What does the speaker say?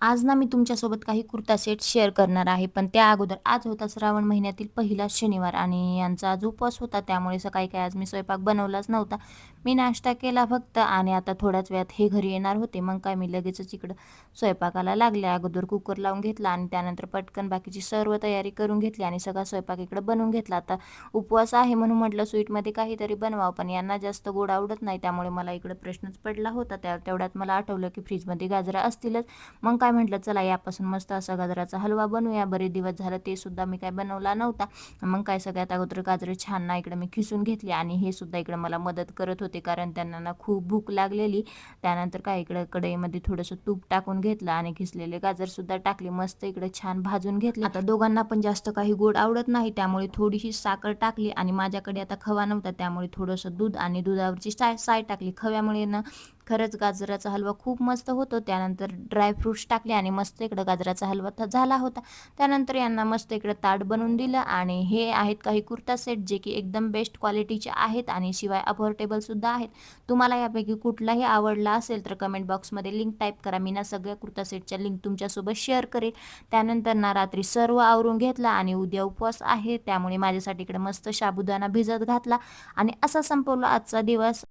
आज ना मी तुमच्यासोबत काही कुर्ता सेट शेअर करणार आहे. पण त्या अगोदर आज होता श्रावण महिन्यातील पहिला शनिवार आणि यांचा आज उपवास होता. त्यामुळे सकाळी काही आज मी स्वयंपाक बनवलाच नव्हता. मी नाश्ता केला फक्त आणि आता थोड्याच वेळात हे घरी येणार होते. मग काय मी लगेचच इकडं स्वयंपाकाला लागले. अगोदर कुकर लावून घेतला आणि त्यानंतर पटकन बाकीची सर्व तयारी करून घेतली आणि सगळा स्वयंपाक इकडं बनवून घेतला. आता उपवास आहे म्हणून म्हटलं स्वीटमध्ये काहीतरी बनवावं, पण यांना जास्त गोड आवडत नाही. त्यामुळे मला इकडं प्रश्नच पडला होता. तेवढ्यात मला आठवलं की फ्रीजमध्ये गाजरं असतीलच. मग काय म्हटलं चला यापासून मस्त असा गाजराचा हलवा बनवूया. बरेच दिवस झालं ते सुद्धा मी काय बनवला नव्हता. मग काय सगळ्यात अगोदर गाजरं छान ना इकडे मी खिसून घेतली आणि हे सुद्धा इकडे मला मदत करत होते, कारण त्यांना ना खूप भूक लागलेली. त्यानंतर काय इकडे कढईमध्ये थोडंसं तूप टाकून घेतलं आणि खिसलेले गाजर सुद्धा टाकले. मस्त इकडे छान भाजून घेतले. आता दोघांना पण जास्त काही गोड आवडत नाही, त्यामुळे थोडीशी साखर टाकली आणि माझ्याकडे आता खवा नव्हता, त्यामुळे थोडंसं दूध आणि दुधावरची साय टाकली. खव्यामुळे ना खरंच गाजराचा हलवा खूप मस्त होतो. त्यानंतर ड्रायफ्रूट्स टाकले आणि मस्त इकडं गाजराचा हलवा झाला होता. त्यानंतर यांना मस्त इकडं ताट बनवून दिलं आणि हे आहेत काही कुर्ता सेट जे की एकदम बेस्ट क्वालिटीचे आहेत आणि शिवाय अफोर्डेबलसुद्धा आहेत. तुम्हाला यापैकी कुठलाही आवडला असेल तर कमेंट बॉक्समध्ये लिंक टाईप करा. मी ना सगळ्या कुर्ता सेटच्या लिंक तुमच्यासोबत शेअर करेल. त्यानंतर ना रात्री सर्व आवरून घेतला आणि उद्या उपवास आहे, त्यामुळे माझ्यासाठी इकडे मस्त साबुदाणा भिजत घातला आणि असा संपवला आजचा दिवस.